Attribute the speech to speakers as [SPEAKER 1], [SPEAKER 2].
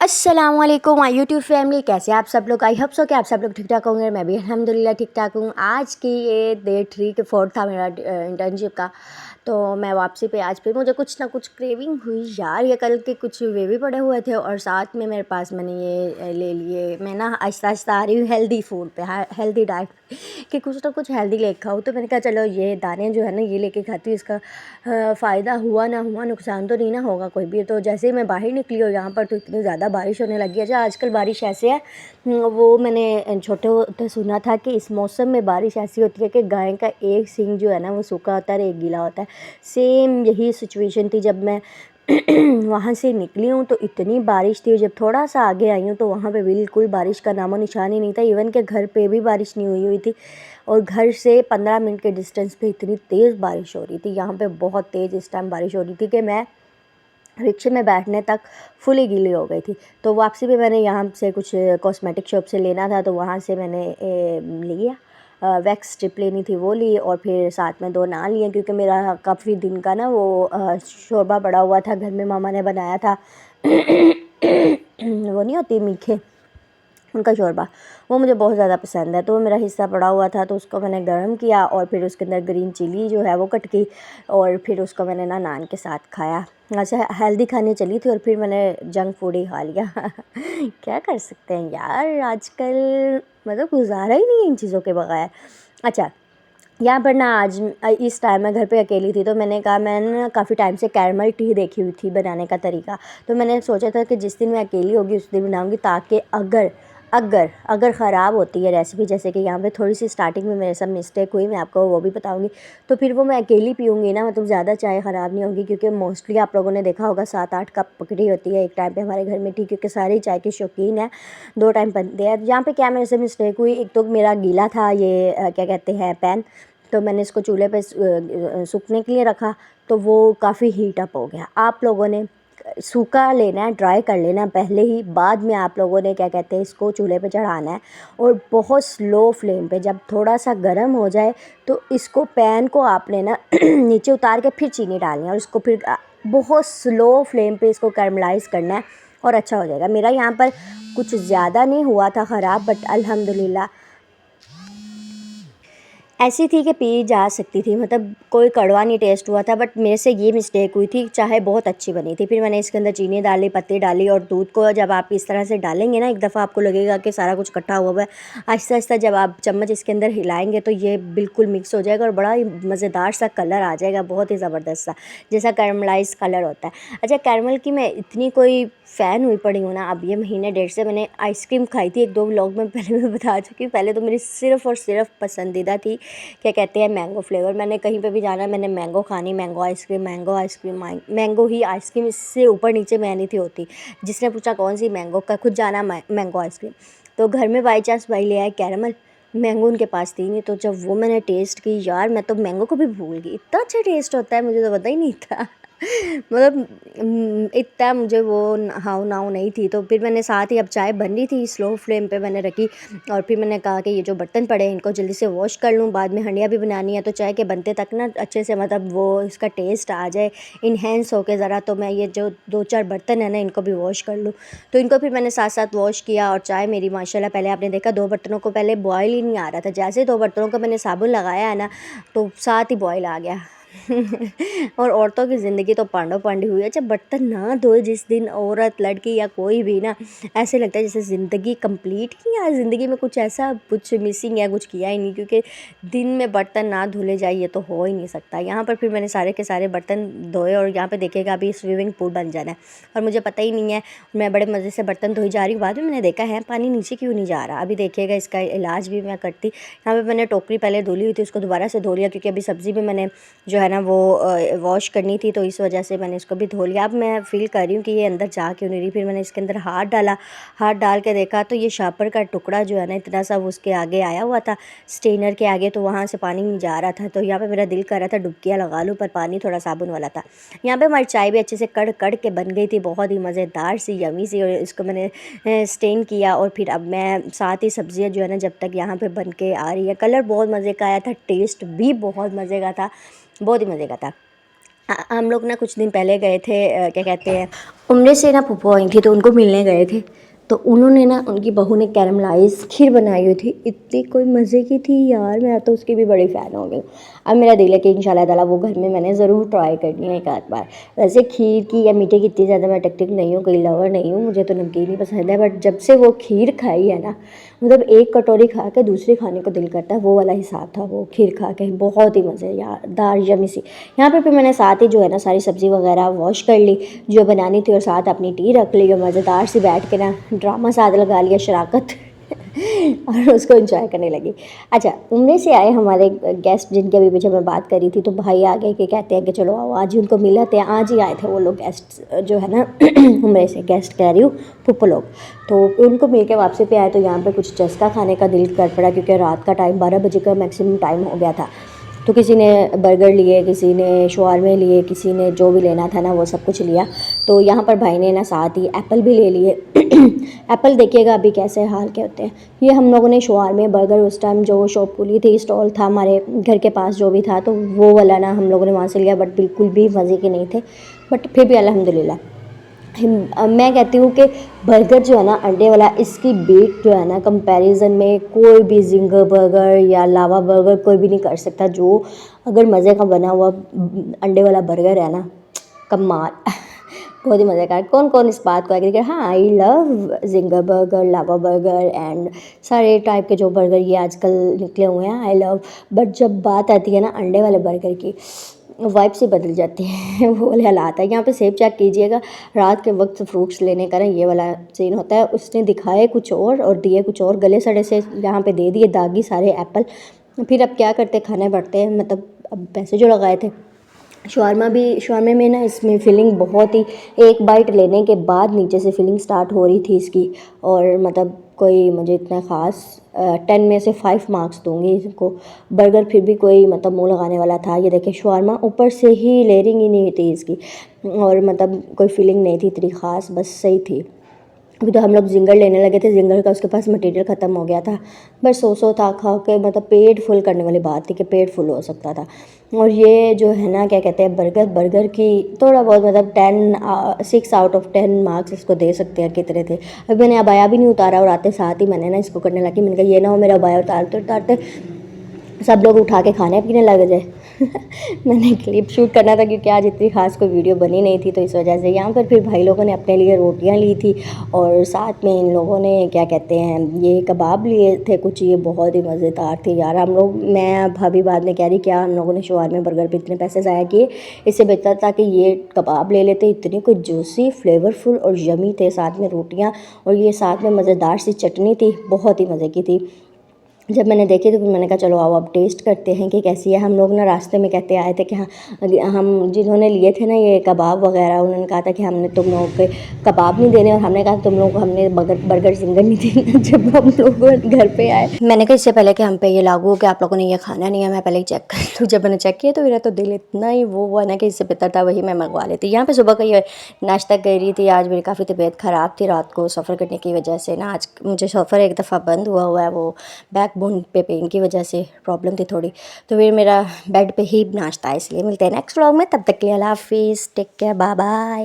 [SPEAKER 1] अस्सलामुअलैकुम my YouTube family, कैसे आप सब लोग। आई होप सो कि आप सब लोग ठीक ठाक होंगे। मैं भी अल्हम्दुलिल्लाह ठीक ठाक हूँ। आज की ये डे 3 के 4 था मेरा इंटर्नशिप का। तो मैं वापसी पे आज मुझे कुछ ना कुछ क्रेविंग हुई यार। ये कल के कुछ वे भी पड़े हुए थे और साथ में मेरे पास मैंने ये ले लिए। मैं ना आहिस्ता आहिस्ता आ रही हूँ हेल्दी फूड पे, हेल्दी डाइट कि कुछ ना कुछ हेल्दी ले खाऊँ। तो मैंने कहा चलो ये दाने जो है ना ये लेके खाती हूँ। इसका फ़ायदा हुआ ना हुआ, नुकसान तो नहीं ना होगा कोई भी। तो जैसे ही मैं बाहर निकली और यहाँ पर तो इतनी ज़्यादा बारिश होने लगी है। अच्छा, आजकल बारिश ऐसे है, वो मैंने छोटे होते सुना था कि इस मौसम में बारिश ऐसी होती है कि गाय का एक सींग जो है ना वो सूखा होता है और एक गीला होता है। सेम यही सिचुएशन थी जब मैं वहाँ से निकली हूँ तो इतनी बारिश थी। जब थोड़ा सा आगे आई हूँ तो वहाँ पे बिल्कुल बारिश का नामो निशान ही नहीं था। इवन के घर पे भी बारिश नहीं हुई थी और घर से 15 मिनट के डिस्टेंस पे इतनी तेज़ बारिश हो रही थी। यहाँ पे बहुत तेज़ इस टाइम बारिश हो रही थी कि मैं रिक्शे में बैठने तक फुली गीली हो गई थी। तो वापसी पे मैंने यहाँ से कुछ कॉस्मेटिक शॉप से लेना था तो वहाँ से मैंने लिया। वैक्स स्ट्रिप लेनी थी वो ली और फिर साथ में 2 नान लिए क्योंकि मेरा काफ़ी दिन का ना वो शोरबा पड़ा हुआ था, घर में मामा ने बनाया था। वो नहीं होती मीठे, उनका शोरबा, वो मुझे बहुत ज़्यादा पसंद है। तो मेरा हिस्सा पड़ा हुआ था तो उसको मैंने गर्म किया और फिर उसके अंदर ग्रीन चिली जो है वो कट की और फिर उसको मैंने ना नान के साथ खाया। अच्छा, हेल्दी खाने चली थी और फिर मैंने जंक फूड ही खा लिया। क्या कर सकते हैं यार, आजकल मतलब गुजारा ही नहीं है इन चीज़ों के बगैर। अच्छा, यहाँ पर ना आज इस टाइम मैं घर पे अकेली थी तो मैंने कहा, मैंने ना काफ़ी टाइम से कैरमल टी देखी हुई थी बनाने का तरीका। तो मैंने सोचा था कि जिस दिन मैं अकेली होगी उस दिन बनाऊँगी, ताकि अगर अगर अगर ख़राब होती है रेसिपी, जैसे कि यहाँ पे थोड़ी सी स्टार्टिंग में मेरे साथ मिस्टेक हुई, मैं आपको वो भी बताऊँगी। तो फिर वो मैं अकेली पीऊँगी ना, मतलब ज़्यादा चाय ख़राब नहीं होगी क्योंकि मोस्टली आप लोगों ने देखा होगा 7-8 कप पकड़ी होती है एक टाइम पे हमारे घर में टी, क्योंकि सारी चाय के शौकीन हैं, 2 टाइम बनते हैं। यहाँ पे क्या मेरे से मिस्टेक हुई, एक तो मेरा गीला था ये क्या कहते हैं पैन, तो मैंने इसको चूल्हे पे सूखने के लिए रखा तो वो काफ़ी हीट अप हो गया। आप लोगों ने सूखा लेना है, ड्राई कर लेना है पहले ही, बाद में आप लोगों ने क्या कहते हैं इसको चूल्हे पे चढ़ाना है और बहुत स्लो फ्लेम पे। जब थोड़ा सा गर्म हो जाए तो इसको पैन को आपने ना नीचे उतार के फिर चीनी डालनी है और इसको फिर बहुत स्लो फ्लेम पे इसको कैरमलाइज़ करना है और अच्छा हो जाएगा। मेरा यहाँ पर कुछ ज़्यादा नहीं हुआ था ख़राब, बट अल्हम्दुलिल्लाह ऐसी थी कि पी जा सकती थी, मतलब कोई कड़वा नहीं टेस्ट हुआ था। बट मेरे से ये मिस्टेक हुई थी, चाहे बहुत अच्छी बनी थी। फिर मैंने इसके अंदर चीनी डाली, पत्ती डाली और दूध को जब आप इस तरह से डालेंगे ना, एक दफ़ा आपको लगेगा कि सारा कुछ इकट्ठा हुआ है। आहिस्ता आहिस्ता जब आप चम्मच इसके अंदर हिलाएंगे तो ये बिल्कुल मिक्स हो जाएगा और बड़ा ही मज़ेदार सा कलर आ जाएगा, बहुत ही ज़बरदस्त सा, जैसा कैरमलाइज कलर होता है। अच्छा, कैरमल की मैं इतनी कोई फ़ैन हुई पड़ी हूँ ना, अब ये महीने डेढ़ से मैंने आइसक्रीम खाई थी 1-2 व्लॉग में पहले मैं बता चुकी हूँ। पहले तो मेरी सिर्फ़ और सिर्फ पसंदीदा थी क्या कहते हैं मैंगो फ्लेवर। मैंने कहीं पे भी जाना, मैंने मैंगो खानी, mango ice cream, mango ice cream, mango ही आइसक्रीम, इससे ऊपर नीचे मैं नहीं थी होती। जिसने पूछा कौन सी मैंगो का, खुद जाना मैंगो आइसक्रीम। तो घर में बाई चांस भाई ले आए कैरमल, मैंगो उनके पास थी नहीं। तो जब वो मैंने टेस्ट की यार, मैं तो मैंगो को भी भूल गई, इतना अच्छा टेस्ट होता है, मुझे तो पता ही नहीं था। मतलब इतना मुझे वो हाउ नाउ नहीं थी। तो फिर मैंने साथ ही, अब चाय बन रही थी, स्लो फ्लेम पे मैंने रखी और फिर मैंने कहा कि ये जो बर्तन पड़े हैं इनको जल्दी से वॉश कर लूँ, बाद में हंडिया भी बनानी है तो चाय के बनते तक ना अच्छे से मतलब वो इसका टेस्ट आ जाए इन्हेंस होके ज़रा। तो मैं ये जो 2-4 बर्तन है ना इनको भी वॉश कर लूँ। तो इनको फिर मैंने साथ साथ वॉश किया और चाय मेरी माशाल्लाह, पहले आपने देखा 2 बर्तनों को पहले बॉयल ही नहीं आ रहा था, जैसे ही 2 बर्तनों को मैंने साबुन लगाया है ना तो साथ ही बॉयल आ गया। और औरतों की ज़िंदगी तो पांडव पांडी हुई है। जब बर्तन ना धोए जिस दिन औरत, लड़की या कोई भी ना, ऐसे लगता है जैसे ज़िंदगी कंप्लीट ही नहीं है, ज़िंदगी में कुछ ऐसा कुछ मिसिंग है, कुछ किया ही नहीं। क्योंकि दिन में बर्तन ना धुले जाए ये तो हो ही नहीं सकता। यहाँ पर फिर मैंने सारे के सारे बर्तन धोए और यहाँ पे देखिएगा अभी स्विमिंग पूल बन जाना है और मुझे पता ही नहीं है, मैं बड़े मज़े से बर्तन धोई जा रही हूँ। बाद में मैंने देखा है पानी नीचे क्यों नहीं जा रहा। अभी देखिएगा इसका इलाज भी मैं करती। यहाँ पर मैंने टोकरी पहले धुली हुई थी, उसको दोबारा से धो लिया क्योंकि अभी सब्ज़ी भी मैंने जो है ना वो वॉश करनी थी, तो इस वजह से मैंने इसको भी धो लिया। अब मैं फ़ील कर रही हूँ कि ये अंदर जा क्यों नहीं रही। फिर मैंने इसके अंदर हाथ डाला, हाथ डाल के देखा तो ये शापर का टुकड़ा जो है ना इतना सा वो उसके आगे आया हुआ था, स्टेनर के आगे, तो वहाँ से पानी नहीं जा रहा था। तो यहाँ पे मेरा दिल कर रहा था डुबकियाँ लगा लूँ, पर पानी थोड़ा साबुन वाला था। यहाँ पे हमारी चाय भी अच्छे से कड़ कड़ के बन गई थी, बहुत ही मज़ेदार सी, यमी सी। और इसको मैंने स्टेन किया और फिर अब मैं साथ ही सब्ज़ियाँ जो है ना जब तक यहाँ पे बन के आ रही है, कलर बहुत मज़े का आया था, टेस्ट भी बहुत मज़े का था, बहुत ही मज़े का था। हम लोग ना कुछ दिन पहले गए थे, क्या कहते हैं, उम्र से ना फूफा आई थी तो उनको मिलने गए थे। तो उन्होंने ना, उनकी बहू ने कैरमलाइज खीर बनाई हुई थी, इतनी कोई मज़े की थी यार, मैं तो उसकी भी बड़ी फ़ैन हो गई। अब मेरा दिल है कि इंशाल्लाह ताला वो घर में मैंने ज़रूर ट्राई करनी है एक आध बार। वैसे खीर की या मीठे की इतनी ज़्यादा मैं टिक नहीं हूँ, कोई लवर नहीं हूँ, मुझे तो नमकीन ही पसंद है। बट जब से वो खीर खाई है ना, मतलब एक कटोरी खा के दूसरी खाने को दिल करता है, वो वाला हिसाब था वो खीर खा के। बहुत ही मज़ेदार यमी सी। यहाँ पे फिर मैंने साथ ही जो है ना सारी सब्ज़ी वगैरह वॉश कर ली जो बनानी थी, और साथ अपनी टी रख ली, और मज़ेदार सी बैठ के ना ड्रामा साथ लगा लिया, शराकत और उसको एंजॉय करने लगी। अच्छा, उम्र से आए हमारे गेस्ट जिनके अभी पीछे मैं बात करी थी, तो भाई आगे के कहते हैं कि चलो आओ आज ही उनको मिलाते हैं। आज ही आए थे वो लोग गेस्ट जो है ना उम्र से गेस्ट कह रही हूँ, फूफो लोग। तो उनको मिल के वापसी पे आए तो यहाँ पे कुछ चस्का खाने का दिल कर पड़ा, क्योंकि रात का टाइम 12 बजे का मैक्सिमम टाइम हो गया था। तो किसी ने बर्गर लिए, किसी ने शवारमे लिए, किसी ने जो भी लेना था ना वो सब कुछ लिया। तो यहाँ पर भाई ने ना साथ ही एप्पल भी ले लिए। एप्पल देखिएगा अभी कैसे हाल के होते हैं। ये हम लोगों ने शवारमे बर्गर उस टाइम जो शॉप खुली थी, स्टॉल था हमारे घर के पास जो भी था, तो वो वाला ना हम लोगों ने वहाँ से लिया, बट बिल्कुल भी मज़े के नहीं थे। बट फिर भी अल्हम्दुलिल्लाह। मैं कहती हूँ कि बर्गर जो है ना अंडे वाला, इसकी बीट जो है ना कंपैरिजन में कोई भी जिंगर बर्गर या लावा बर्गर कोई भी नहीं कर सकता। जो अगर मज़े का बना हुआ अंडे वाला बर्गर है ना, कमाल बहुत ही मज़े का। कौन कौन इस बात को एग्री। हाँ, I love ginger burger, lava burger and सारे टाइप के जो बर्गर ये आजकल निकले हुए हैं, आई लव। बट जब बात आती है ना अंडे वाले बर्गर की, वाइब से बदल जाती है वो वाले हालात है। यहाँ पे सेब चेक कीजिएगा, रात के वक्त फ्रूट्स लेने का ना ये वाला सीन होता है। उसने दिखाए कुछ और दिए कुछ और, गले सड़े से यहाँ पे दे दिए दागी सारे एप्पल। फिर अब क्या करते, खाने पड़ते हैं, मतलब अब पैसे जो लगाए थे। शवारमा में ना इसमें फिलिंग बहुत ही, एक बाइट लेने के बाद नीचे से फिलिंग स्टार्ट हो रही थी इसकी। और मतलब कोई मुझे इतना ख़ास 10 में से 5 मार्क्स दूंगी इसको। बर्गर फिर भी कोई मतलब मुंह लगाने वाला था। ये देखिए शवारमा ऊपर से ही लेयरिंग ही नहीं थी इसकी, और मतलब कोई फीलिंग नहीं थी इतनी ख़ास, बस सही थी। अभी तो हम लोग जिंगर लेने लगे थे, जिंगर का उसके पास मटेरियल ख़त्म हो गया था। बस सो था खा के, मतलब पेट फुल करने वाली बात थी कि पेट फुल हो सकता था। और ये जो है ना क्या कहते हैं बर्गर की थोड़ा बहुत मतलब 6 आउट ऑफ 10 मार्क्स इसको दे सकते हैं कितने थे। अभी मैंने अबाया भी नहीं उतारा, और आते साथ ही मैंने ना इसको करने लगी, मैंने कहा ये ना हो मेरा अबाया उतारते उतारते सब लोग उठा के खाने पीने लग जाए। मैंने क्लिप शूट करना था क्योंकि आज इतनी खास कोई वीडियो बनी नहीं थी, तो इस वजह से। यहाँ पर फिर भाई लोगों ने अपने लिए रोटियाँ ली थी, और साथ में इन लोगों ने क्या कहते हैं ये कबाब लिए थे कुछ। ये बहुत ही मज़ेदार थे यार। हम लोग, मैं भाभी बाद में कह रही क्या हम लोगों ने शवारमे बर्गर पे इतने पैसे ज़ाया किए, इससे बेहतर था कि ये कबाब ले लेते। इतनी कुछ जूसी, फ्लेवरफुल और यमी थे, साथ में रोटियाँ, और ये साथ में मज़ेदार सी चटनी थी, बहुत ही मज़े की थी। जब मैंने देखी तो फिर मैंने कहा चलो आओ अब टेस्ट करते हैं कि कैसी है। हम लोग ना रास्ते में कहते आए थे कि हाँ, हम जिन्होंने लिए थे ना ये कबाब वगैरह, उन्होंने कहा था कि हमने तुम लोगों के कबाब नहीं देने, और हमने कहा तुम लोग हमने बर्गर सिंगर नहीं देना। जब हम लोग घर पे आए, मैंने कहा इससे पहले कि हम पे ये लागू हो कि आप लोगों ने ये खाना नहीं है, मैं पहले ही चेक कर लूँ। जब मैंने चेक किया तो मेरा तो दिल इतना ही वो हुआ ना कि इससे बेहतर था वही मैं मंगवा लेती। यहाँ पे सुबह का ये नाश्ता कर रही थी। आज मेरी काफ़ी तबीयत ख़राब थी रात को सफ़र करने की वजह से ना, आज मुझे सफ़र एक दफ़ा बंद हुआ है, वो बैकबोन पे पेन की वजह से प्रॉब्लम थी थोड़ी। तो फिर मेरा बेड पे ही नाश्ता है, इसलिए मिलते हैं नेक्स्ट व्लॉग में। तब तक के लिए अल्लाह हाफिज़, टेक केयर, बाय बाय।